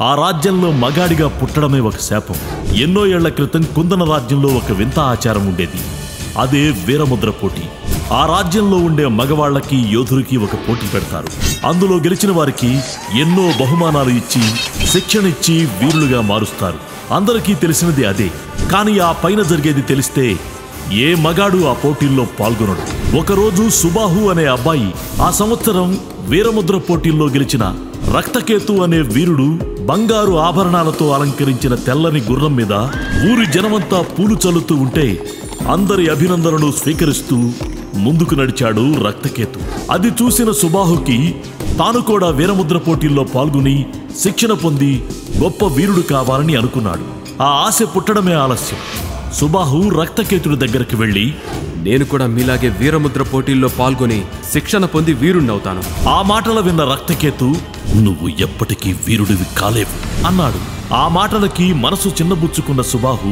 ఆ రాజ్యంలో మగాడిగా పుట్టడమే ఒక శాపం. ఎన్నో ఏళ్ల క్రితం కుందన రాజ్యంలో ఒక వింత ఆచారం ఉండేది. అదే వీరముద్ర పోటీ. ఆ రాజ్యంలో ఉండే మగవాళ్లకి యోధులకి ఒక పోటీ పెడతారు. అందులో గెలిచిన వారికి ఎన్నో బహుమానాలు ఇచ్చి శిక్షణ ఇచ్చి వీరులుగా మారుస్తారు. అందరికీ తెలిసినది అదే. కానీ ఆ పైన జరిగేది తెలిస్తే ఏ మగాడు ఆ పోటీల్లో పాల్గొనడు. ఒకరోజు సుబాహు అనే అబ్బాయి ఆ సంవత్సరం వీరముద్ర పోటీల్లో గెలిచిన రక్తకేతు అనే వీరుడు బంగారు ఆభరణాలతో అలంకరించిన తెల్లని గుర్రం మీద ఊరి జనమంతా పూలు చల్లుతూ ఉంటే అందరి అభినందనలు స్వీకరిస్తూ ముందుకు నడిచాడు రక్తకేతు. అది చూసిన సుబాహుకి తాను కూడా వీరముద్ర పోటీల్లో పాల్గొని శిక్షణ పొంది గొప్ప వీరుడు కావాలని అనుకున్నాడు. ఆ ఆశ పుట్టడమే ఆలస్యం. సుబాహు రక్తకేతుడి దగ్గరికి వెళ్ళి, నేను కూడా మీలాగే వీరముద్ర పోటీల్లో పాల్గొని శిక్షణ పొంది వీరుణ్ణవుతాను. ఆ మాటలు విన్న రక్తకేతు, నువ్వు ఎప్పటికీ వీరుడివి కాలేవు అన్నాడు. ఆ మాటలకి మనసు చిన్నబుచ్చుకున్న సుబాహు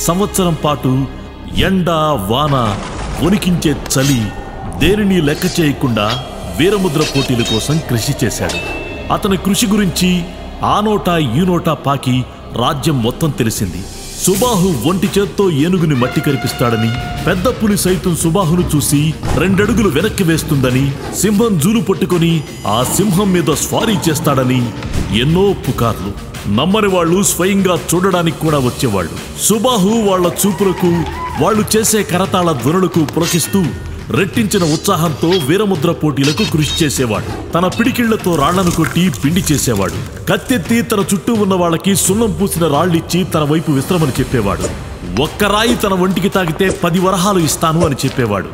సంవత్సరం పాటు ఎండ వాన వణికించే చలి దేనిని లెక్క చేయకుండా వీరముద్ర పోటీల కోసం కృషి చేశాడు. అతని కృషి గురించి ఆ నోటా ఈ నోటా పాకి రాజ్యం మొత్తం తెలిసింది. సుబాహు ఒంటి చేత్తో ఏనుగుని మట్టి కరిపిస్తాడని, పెద్ద పులి సైతం సుబాహును చూసి 2 అడుగులు వెనక్కి వేస్తుందని, సింహం జూలు పట్టుకొని ఆ సింహం మీద స్వారీ చేస్తాడని ఎన్నో పుకార్లు. నమ్మని వాళ్ళు స్వయంగా చూడడానికి కూడా వచ్చేవాళ్ళు. సుబాహు వాళ్ల చూపులకు, వాళ్ళు చేసే కరతాళ ధ్వనులకు పులకిస్తూ రెట్టించిన ఉత్సాహంతో వీరముద్ర పోటీలకు కృషి చేసేవాడు. తన పిడికిళ్లతో రాళ్లను కొట్టి పిండి చేసేవాడు. కత్తెత్తి తన చుట్టూ ఉన్న వాళ్ళకి సున్నం పూసిన రాళ్లిచ్చి తన వైపు విశ్రమని చెప్పేవాడు. ఒక్క రాయి తన ఒంటికి తాగితే 10 వరహాలు ఇస్తాను అని చెప్పేవాడు.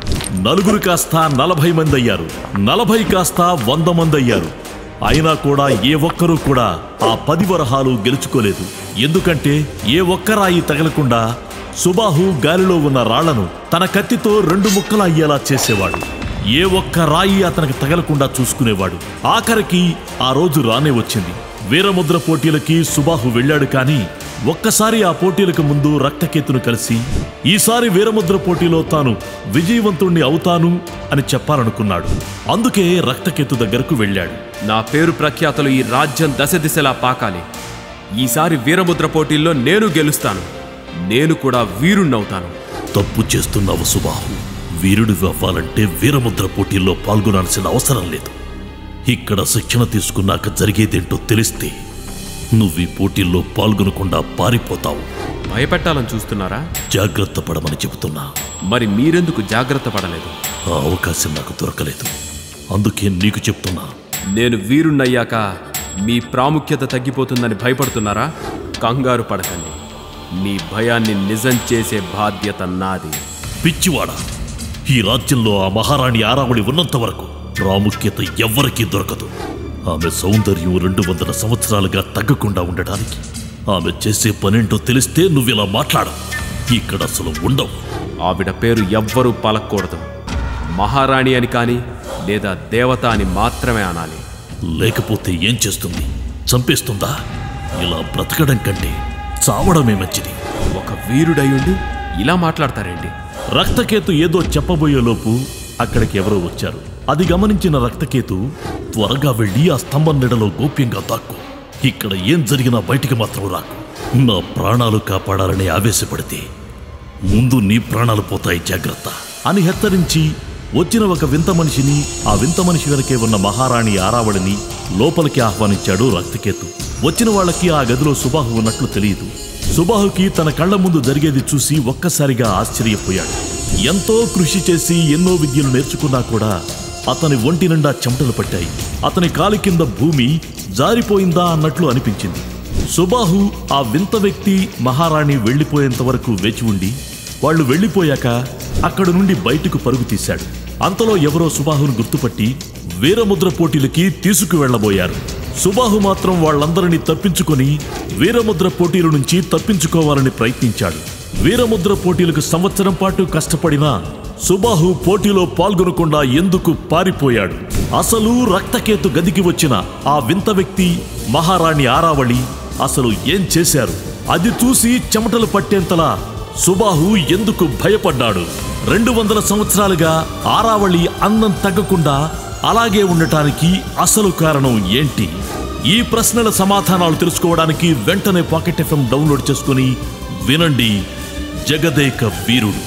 4 కాస్త 40 మంది అయ్యారు. 40 కాస్త 100 మంది అయ్యారు. అయినా కూడా ఏ ఒక్కరూ కూడా ఆ 10 వరహాలు గెలుచుకోలేదు. ఎందుకంటే ఏ ఒక్క రాయి తగలకుండా సుబాహు గాలిలో ఉన్న రాళ్లను తన కత్తితో 2 ముక్కలు అయ్యేలా చేసేవాడు. ఏ ఒక్క రాయి అతనికి తగలకుండా చూసుకునేవాడు. ఆఖరికి ఆ రోజు రానే వచ్చింది. వీరముద్ర పోటీలకి సుబాహు వెళ్ళాడు. కానీ ఒక్కసారి ఆ పోటీలకు ముందు రక్తకేతును కలిసి ఈసారి వీరముద్ర పోటీలో తాను విజయవంతుణ్ణి అవుతాను అని చెప్పాలనుకున్నాడు. అందుకే రక్తకేతు దగ్గరకు వెళ్ళాడు. నా పేరు ప్రఖ్యాతలు ఈ రాజ్యం దశ దిశలా పాకాలి. ఈసారి వీరముద్ర పోటీల్లో నేను గెలుస్తాను. నేను కూడా వీరుణ్ణవుతాను. తప్పు చేస్తున్నావు సుబాహు. వీరుడు అవ్వాలంటే వీరముద్ర పోటీల్లో పాల్గొనాల్సిన అవసరం లేదు. ఇక్కడ శిక్షణ తీసుకున్నాక జరిగేదేంటో తెలిస్తే నువ్వు ఈ పోటీల్లో పాల్గొనకుండా పారిపోతావు. భయపెట్టాలని చూస్తున్నారా? జాగ్రత్త పడమని చెబుతున్నా. మరి మీరెందుకు జాగ్రత్త పడలేదు? ఆ అవకాశం నాకు దొరకలేదు. అందుకే నీకు చెప్తున్నా. నేను వీరుణ్ణయ్యాక మీ ప్రాముఖ్యత తగ్గిపోతుందని భయపడుతున్నారా? కంగారు పడకండి. మీ భయాన్ని నిజం చేసే బాధ్యత నాది. పిచ్చివాడా, ఈ రాజ్యంలో ఆ మహారాణి ఆరావళి ఉన్నంత వరకు ప్రాముఖ్యత ఎవ్వరికీ దొరకదు. ఆమె సౌందర్యం 200 సంవత్సరాలుగా తగ్గకుండా ఉండటానికి ఆమె చేసే పనేంటో తెలిస్తే నువ్విలా మాట్లాడవు. ఇక్కడ అసలు ఉండవు. ఆవిడ పేరు ఎవ్వరూ పలకూడదు. మహారాణి అని కానీ లేదా దేవత అని మాత్రమే అనాలి. లేకపోతే ఏం చేస్తుంది? చంపేస్తుందా? ఇలా బ్రతకడం కంటే చావడమే మంచిది. ఒక వీరుడయ్యుండి ఇలా మాట్లాడతారేంటి? రక్తకేతు ఏదో చెప్పబోయేలోపు అక్కడికి ఎవరో వచ్చారు. అది గమనించిన రక్తకేతు, త్వరగా వెళ్ళి ఆ స్తంభం నీడలో గోప్యంగా దాక్కు. ఇక్కడ ఏం జరిగినా బయటికి మాత్రం రాకు. నా ప్రాణాలు కాపాడాలని ఆవేశపడితే ముందు నీ ప్రాణాలు పోతాయి, జాగ్రత్త అని హెచ్చరించి వచ్చిన ఒక వింత మనిషిని, ఆ వింత మనిషి వెనకే ఉన్న మహారాణి ఆరావళిని లోపలికి ఆహ్వానించాడు రక్తకేతు. వచ్చిన వాళ్ళకి ఆ గదిలో సుబాహు ఉన్నట్లు తెలియదు. సుబాహుకి తన కళ్ల ముందు జరిగేది చూసి ఒక్కసారిగా ఆశ్చర్యపోయాడు. ఎంతో కృషి చేసి ఎన్నో విద్యలు నేర్చుకున్నా కూడా అతని ఒంటి నిండా చెమటలు పట్టాయి. అతని కాలి కింద భూమి జారిపోయిందా అన్నట్లు అనిపించింది. సుబాహు ఆ వింత వ్యక్తి మహారాణి వెళ్లిపోయేంత వరకు వేచి ఉండి వాళ్ళు వెళ్లిపోయాక అక్కడి నుండి బయటకు పరుగు తీశాడు. అంతలో ఎవరో సుబాహును గుర్తుపట్టి వీరముద్ర పోటీలకి తీసుకువెళ్లబోయారు. సుబాహు మాత్రం వాళ్ళందరినీ తప్పించుకొని వీరముద్ర పోటీల నుంచి తప్పించుకోవాలని ప్రయత్నించాడు. వీరముద్ర పోటీలకు సంవత్సరం పాటు కష్టపడినా సుబాహు పోటీలో పాల్గొనకుండా ఎందుకు పారిపోయాడు? అసలు రక్తకేతు గదికి వచ్చిన ఆ వింత వ్యక్తి మహారాణి ఆరావళి అసలు ఏం చేశారు? అది చూసి చెమటలు పట్టేంతలా సుబాహు ఎందుకు భయపడ్డాడు? 200 సంవత్సరాలుగా ఆరావళి అందం తగ్గకుండా అలాగే ఉండటానికి అసలు కారణం ఏంటి? ఈ ప్రశ్నల సమాధానాలు తెలుసుకోవడానికి వెంటనే పాకెట్ ఎఫ్ఎం డౌన్లోడ్ చేసుకుని వినండి జగదేక వీరుడు.